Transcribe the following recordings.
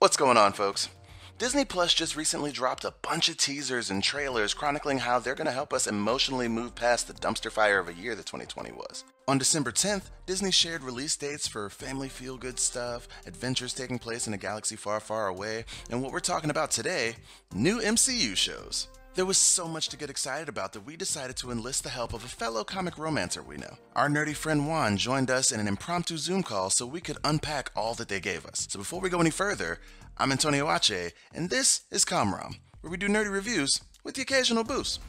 What's going on, folks? Disney Plus just recently dropped a bunch of teasers and trailers chronicling how they're going to help us emotionally move past the dumpster fire of a year that 2020 was. On December 10th, Disney shared release dates for family feel-good stuff, adventures taking place in a galaxy far, far away, and what we're talking about today, new MCU shows. There was so much to get excited about that we decided to enlist the help of a fellow comic romancer we know. Our nerdy friend Juan joined us in an impromptu Zoom call so we could unpack all that they gave us. So before we go any further, I'm Antonio Ache, and this is Comrom, where we do nerdy reviews with the occasional boost.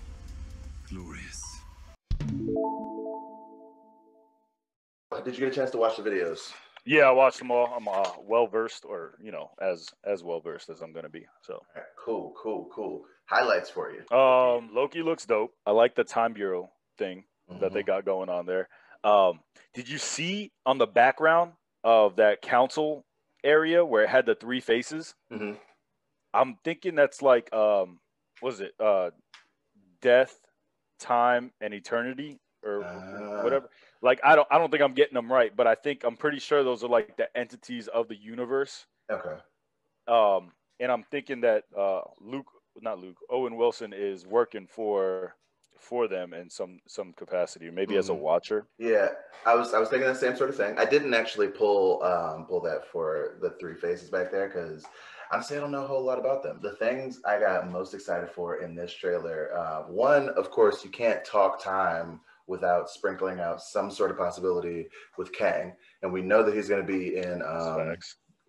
Glorious. Did you get a chance to watch the videos? Yeah, I watched them all. I'm well-versed, or, as well-versed as I'm going to be. So. All right, cool. Highlights for you. Loki looks dope. I like the Time Bureau thing that they got going on there. Did you see on the background of that council area where it had the three faces? Mm-hmm. I'm thinking that's like, death, time, and eternity, or whatever. Like, I don't think I'm getting them right, but I'm pretty sure those are like the entities of the universe. Okay. And I'm thinking that Owen Wilson is working for them in some capacity, maybe as a watcher. Yeah, I was thinking the same sort of thing. I didn't actually pull that for the three faces back there because honestly I don't know a whole lot about them. The things I got most excited for in this trailer, one, of course, you can't talk time without sprinkling out some sort of possibility with Kang, and we know that he's going to be in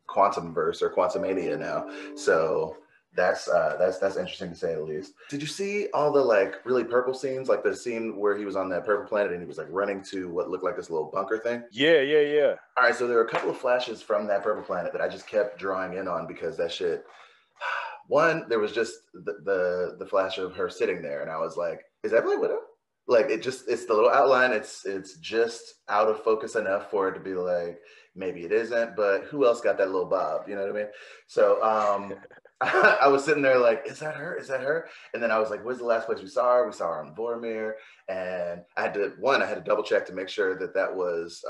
Quantumverse or Quantumania now, so that's interesting to say the least. Did you see all the like really purple scenes, like the scene where he was on that purple planet and he was like running to what looked like this little bunker thing? Yeah. All right, so there were a couple of flashes from that purple planet that I just kept drawing in on because that shit. One, there was just the flash of her sitting there, and I was like, "Is that Black Widow?" Like it's the little outline. It's just out of focus enough for it to be like maybe it isn't, but who else got that little bob? You know what I mean? So I was sitting there like, is that her? Is that her? And then I was like, where's the last place we saw her? We saw her on Vormir, and I had to double check to make sure that was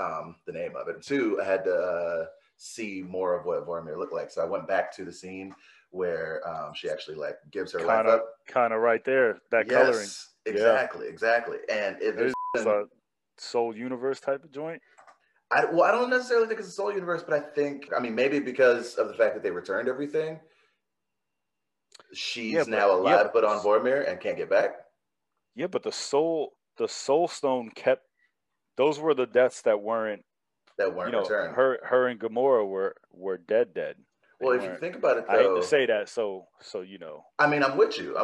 the name of it. And two, I had to see more of what Vormir looked like. So I went back to the scene where she actually like gives her life up. Kind of right there, that coloring. Exactly. And it's a Soul Universe type of joint. I don't necessarily think it's a Soul Universe, but I mean, maybe because of the fact that they returned everything, she's now alive, but on Vormir and can't get back. Yeah, but the Soul Stone kept. Those were the deaths that weren't returned. Her and Gamora were dead. Well, if you think about it, though, I hate to say that, so you know. I mean, I'm with you,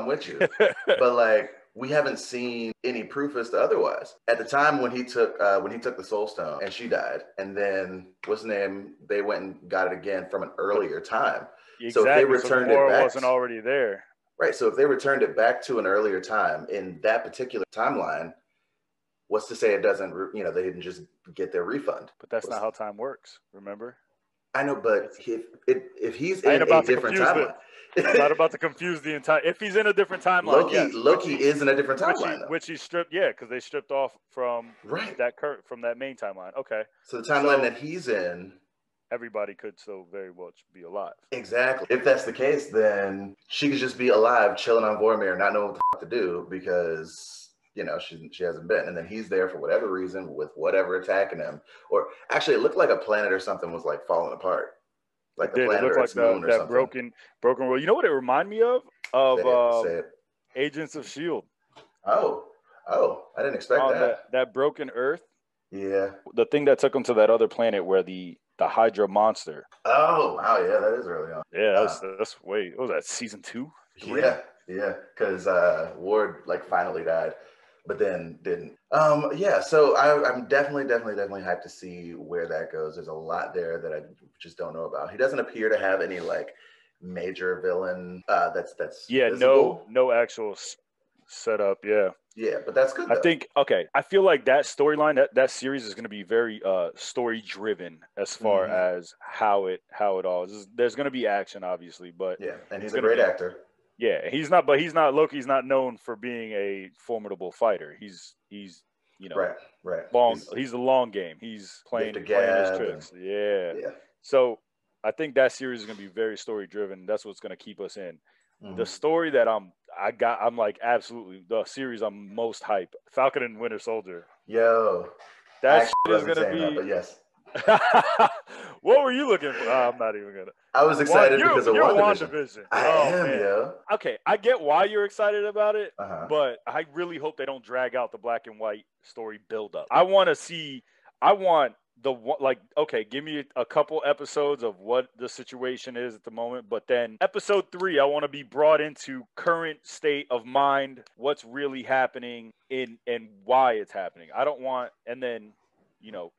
but like we haven't seen any proof as to otherwise. At the time when he took the Soul Stone and she died, and then what's the name? They went and got it again from an earlier time. Exactly. So if they returned it back, wasn't already there. Right. So if they returned it back to an earlier time in that particular timeline, what's to say it doesn't? They didn't just get their refund. But that's not how time works. Remember? I know, but if he's in a different timeline, I'm not about to confuse the entire. If he's in a different timeline, Loki is in a different timeline, which he stripped. Yeah, because they stripped off from that main timeline. Okay. So the timeline that he's in, everybody could so very well be alive. Exactly. If that's the case, then she could just be alive, chilling on Vormir, not knowing what to do because she hasn't been. And then he's there for whatever reason with whatever attacking him. Or actually, it looked like a planet or something was like falling apart. Like the planet or its moon or something. Broken world. You know what it reminded me of? Say it. Agents of S.H.I.E.L.D. Oh, I didn't expect that. That broken Earth. Yeah. The thing that took them to that other planet where the Hydra monster. Oh, wow, yeah, that is early on. Yeah, that's way. What was that, season 2? 3? Yeah, because Ward like finally died, but then didn't. So I'm definitely hyped to see where that goes. There's a lot there that I just don't know about. He doesn't appear to have any like major villain that's visible. no actual setup. Yeah, but that's good though. I feel like that storyline, that series is going to be very story driven as far as how it all is. There's going to be action, obviously, but yeah, and he's a great actor. Yeah, he's not Loki's not known for being a formidable fighter. He's right. He's the long game. He's playing his tricks. Yeah. Yeah. So I think that series is going to be very story driven. That's what's going to keep us in. Mhm. The story that I'm like absolutely the series I'm most hype. Falcon and Winter Soldier. Yo, I That actually shit is wasn't going to saying that, be. but yes. What were you looking for? I'm not even gonna. I was excited because of You're WandaVision. WandaVision. I am, man. yo. Okay, I get why you're excited about it, Uh-huh. but I really hope they don't drag out the black and white story build up. I want to see. I want okay, give me a couple episodes of what the situation is at the moment, but then episode 3, I want to be brought into current state of mind, what's really happening and why it's happening. I don't want, and then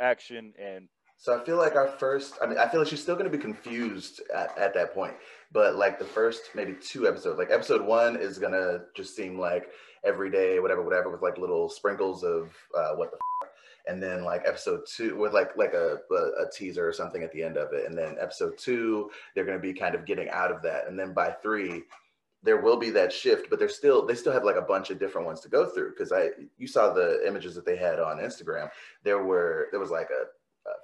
action and. So I feel like I feel like she's still going to be confused at that point. But like the first maybe 2 episodes, like episode 1 is going to just seem like everyday, whatever, with like little sprinkles of what the f-. And then like episode 2 with like a teaser or something at the end of it. And then episode 2, they're going to be kind of getting out of that. And then by 3, there will be that shift, but they still have like a bunch of different ones to go through. Because you saw the images that they had on Instagram. There was like a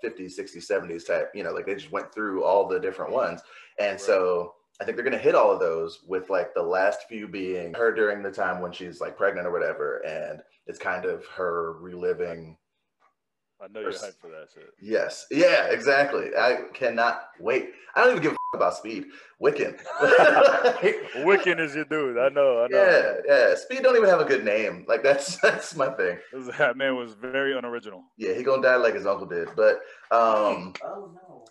50s, 60s, 70s type, like they just went through all the different ones. And right. So I think they're going to hit all of those with like the last few being her during the time when she's like pregnant or whatever. And it's kind of her reliving. I know you're hyped for that shit. Yes. Yeah, exactly. I cannot wait. I don't even give a about Speed. Wiccan. Wiccan is your dude. I know. Yeah. Speed don't even have a good name. Like that's my thing. That man was very unoriginal. Yeah, he gonna die like his uncle did. But Oh no.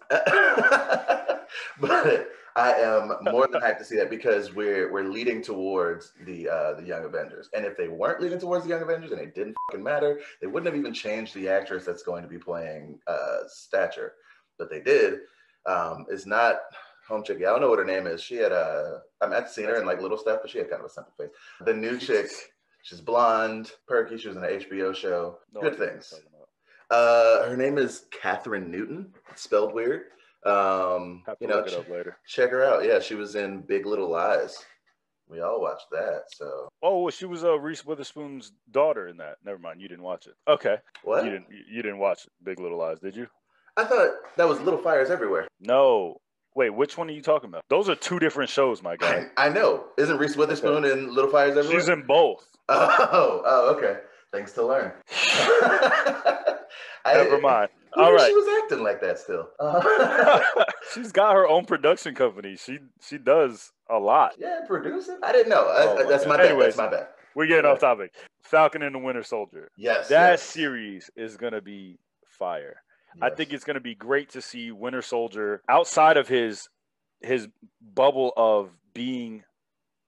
But I am more than hyped to see that because we're leading towards the Young Avengers. And if they weren't leading towards the Young Avengers and it didn't fucking matter, they wouldn't have even changed the actress that's going to be playing Stature. But they did. It's not home chick. I don't know what her name is. She had I've seen her in like little stuff, but she had kind of a simple face. The new chick, she's blonde, perky. She was in an HBO show. Good things. Her name is Catherine Newton. It's spelled weird. Have to look it up later. Check her out. Yeah, she was in Big Little Lies. We all watched that. So. Oh, well, she was Reese Witherspoon's daughter in that. Never mind, you didn't watch it. Okay. What? You didn't watch Big Little Lies, did you? I thought that was Little Fires Everywhere. No. Wait, which one are you talking about? Those are 2 different shows, my guy. I know. Isn't Reese Witherspoon in Little Fires Everywhere? She's in both. Oh, okay. Things to learn. Never mind. Who All knew right. She was acting like that still. She's got her own production company. She does a lot. Yeah, producing. I didn't know. That's my bad. Anyways, that's my bad. We're getting off topic. Falcon and the Winter Soldier. Yes. That series is gonna be fire. Yes. I think it's gonna be great to see Winter Soldier outside of his bubble of being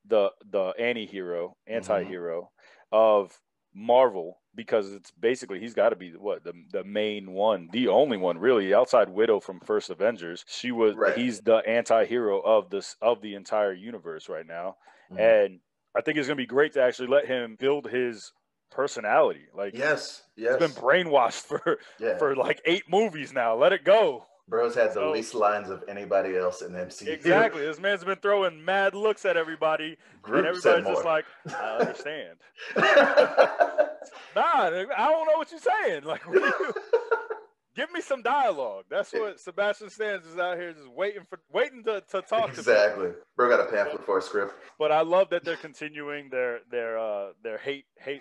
the anti-hero of Marvel, because it's basically he's got to be the main one, the only one really outside Widow from First Avengers. He's the anti-hero of the entire universe right now. Mm-hmm. And I think it's gonna be great to actually let him build his personality. Like yes, he's been brainwashed for like 8 movies now. Let it go. Bro's had the least lines of anybody else in the MCU. Exactly. This man's been throwing mad looks at everybody. And everybody's just like, I understand. Nah, I don't know what you're saying. Like, give me some dialogue. That's what Sebastian Stan is out here just waiting to talk to. Exactly. Bro got a pamphlet for a script. But I love that they're continuing their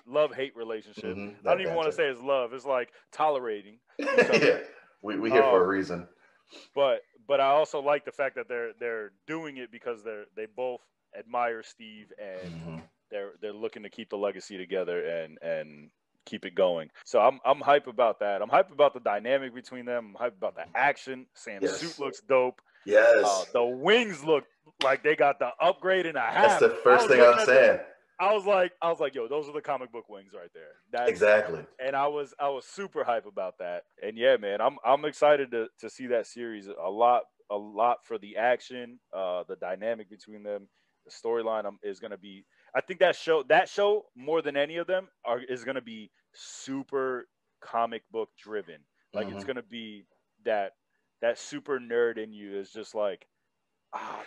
love-hate relationship. Mm-hmm, I don't even want to say it's love. It's like tolerating. Yeah. We here for a reason. But I also like the fact that they're doing it because they both admire Steve and mm-hmm. they're looking to keep the legacy together and keep it going. So I'm hype about that. I'm hype about the dynamic between them. I'm hype about the action. Sam's suit looks dope. Yes. The wings look like they got the upgrade and a half. That's the first thing I was saying. I was like, yo, those are the comic book wings right there. Exactly. And I was super hype about that. And yeah, man, I'm excited to see that series a lot for the action, the dynamic between them, the storyline is going to be. I think that show more than any of them is going to be super comic book driven. Like mm-hmm. It's going to be that super nerd in you is just like,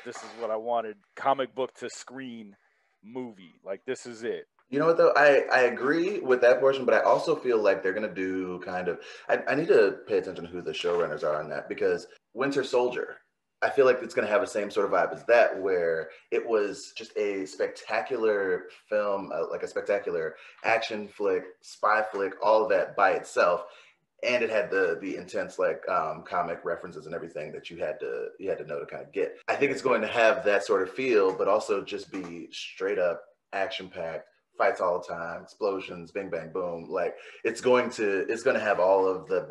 this is what I wanted, comic book to screen movie. Like, this is it. You know what though? I agree with that portion, but I also feel like they're gonna do kind of. I need to pay attention to who the showrunners are on that, because Winter Soldier, I feel like it's going to have the same sort of vibe as that, where it was just a spectacular film, like a spectacular action flick, spy flick, all of that by itself. And it had the intense like comic references and everything that you had to know to kind of get. I think it's going to have that sort of feel, but also just be straight up action packed, fights all the time, explosions, bing bang boom. Like it's going to have all of the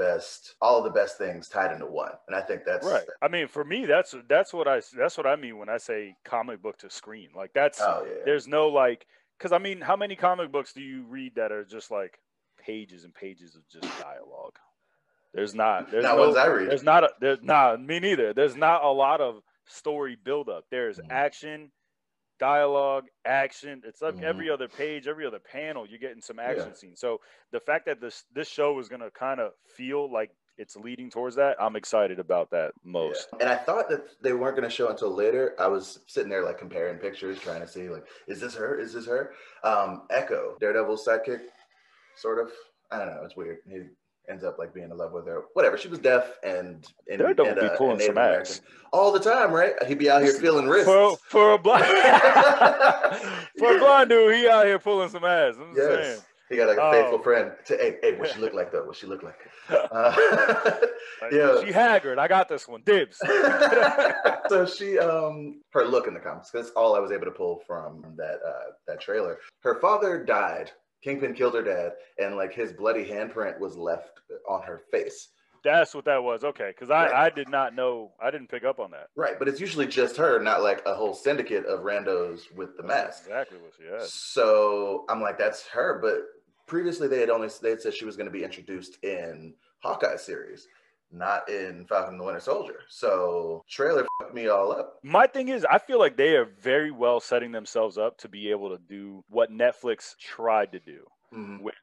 best things tied into one. And I think that's right. I mean, for me, that's what I mean when I say comic book to screen. Like that's there's no like, because I mean, how many comic books do you read that are just like pages and pages of just dialogue? There's not. There's not no ones I read. There's not. Nah, me neither. There's not a lot of story buildup. There's action, dialogue, action. It's like every other page, every other panel, you're getting some action scenes. So the fact that this show is gonna kind of feel like it's leading towards that, I'm excited about that most. Yeah. And I thought that they weren't going to show until later. I was sitting there like comparing pictures, trying to see like, is this her? Is this her? Echo, Daredevil's sidekick, sort of. I don't know. It's weird. He ends up like being in love with her. Whatever. She was deaf and Daredevil be pulling some ass all the time, right? He'd be out here feeling wrists for a blind for a blind dude. He out here pulling some ass. I'm just saying. He got like a faithful friend. Hey, what she look like though? What she look like? She haggard. I got this one. Dibs. So she, her look in the comics. That's all I was able to pull from that trailer. Her father died. Kingpin killed her dad, and like his bloody handprint was left on her face. That's what that was. Okay, because I did not know. I didn't pick up on that. Right, but it's usually just her, not like a whole syndicate of randos with the mask. Exactly what she had. So I'm like, that's her. But previously they had said she was going to be introduced in Hawkeye series, not in Falcon and the Winter Soldier. So trailer fucked me all up. My thing is, I feel like they are very well setting themselves up to be able to do what Netflix tried to do,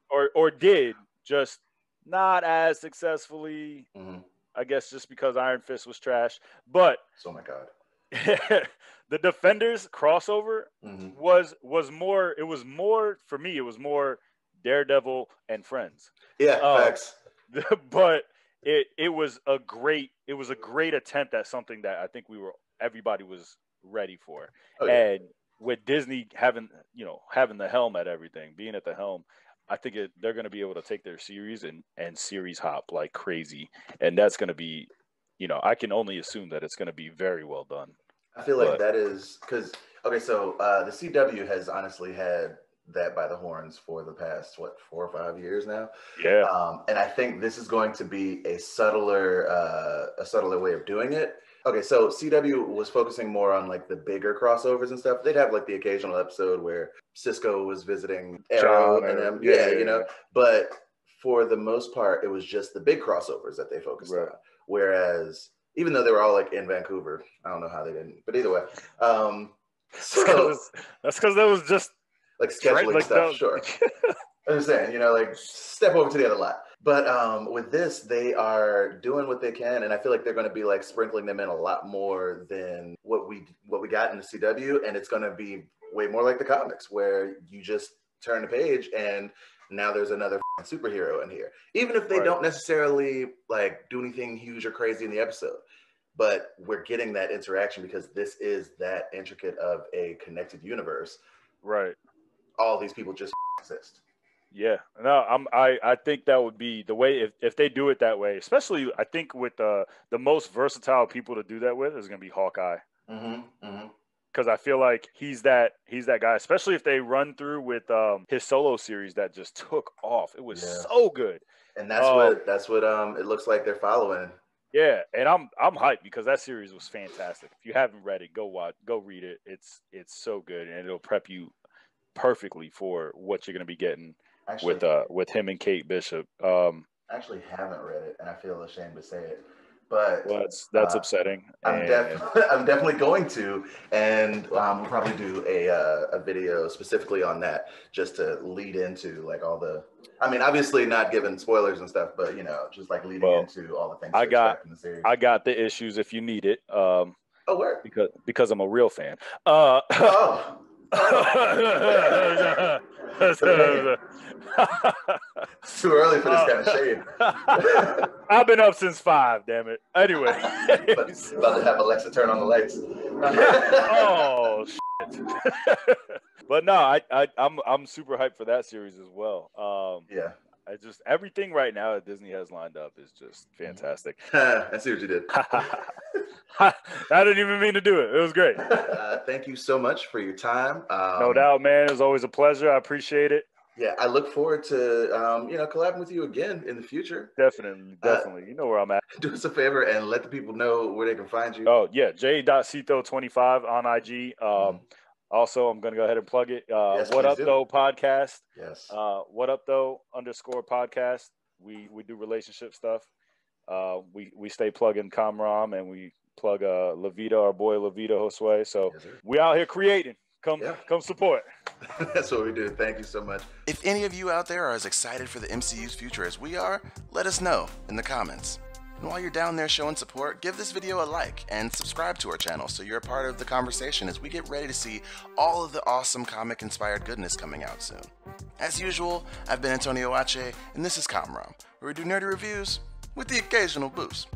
or did, just not as successfully. I guess just because Iron Fist was trash. But oh my god, the Defenders crossover was more. It was more for me. It was more Daredevil and Friends. Yeah, facts. But it was a great attempt at something that I think everybody was ready for. And with Disney having the helm at everything, being at the helm, I think they're going to be able to take their series and series hop like crazy. And that's going to be, I can only assume that it's going to be very well done. I feel like that is because, so the CW has honestly had that by the horns for the past 4 or 5 years now. Yeah. And I think this is going to be a subtler way of doing it. Okay, so CW was focusing more on like the bigger crossovers and stuff. They'd have like the occasional episode where Cisco was visiting Arrow and them. Yeah. But for the most part, it was just the big crossovers that they focused on. Whereas even though they were all like in Vancouver, I don't know how they didn't, but either way. That's because that was just like scheduling stuff, sure. I understand, like step over to the other lot. But with this, they are doing what they can, and I feel like they're going to be like sprinkling them in a lot more than what we got in the CW, and it's going to be way more like the comics, where you just turn the page and now there's another superhero in here, even if they don't necessarily like do anything huge or crazy in the episode. But we're getting that interaction because this is that intricate of a connected universe. Right. All these people just exist. Yeah, no, I think that would be the way if they do it that way. Especially, I think with the most versatile people to do that with is going to be Hawkeye. Because I feel like he's that guy. Especially if they run through with his solo series that just took off. It was so good. And that's what it looks like they're following. Yeah, and I'm hyped because that series was fantastic. If you haven't read it, go read it. It's so good, and it'll prep you perfectly for what you're going to be getting with him and Kate Bishop. I actually haven't read it, and I feel ashamed to say it, but that's upsetting. I'm definitely going to, and we'll probably do a video specifically on that, just to lead into like all the. I mean, obviously not giving spoilers and stuff, but just like leading into all the things in the series. I got the issues if you need it. Where? Because I'm a real fan. It's too early for this kind of shade. I've been up since 5, damn it. Anyway. About to have Alexa turn on the lights. Oh, shit. But no, I'm super hyped for that series as well. Yeah. Everything right now that Disney has lined up is just fantastic. I see what you did. I didn't even mean to do it. It was great. Thank you so much for your time. No doubt, man. It was always a pleasure. I appreciate it. Yeah, I look forward to collabing with you again in the future. Definitely. You know where I'm at. Do us a favor and let the people know where they can find you. Oh yeah, j.cito25 on IG. Also, I'm gonna go ahead and plug it. Yes, What Up Tho Podcast. Yes. What Up Tho _podcast. We do relationship stuff. We stay plugging Comrom and we plug Levita, our boy Levita Josue. So yes, we out here creating. Come support. That's what we do. Thank you so much. If any of you out there are as excited for the MCU's future as we are, let us know in the comments. And while you're down there showing support, give this video a like and subscribe to our channel so you're a part of the conversation as we get ready to see all of the awesome comic-inspired goodness coming out soon. As usual, I've been Antonio Ache, and this is Comrom, where we do nerdy reviews with the occasional boost.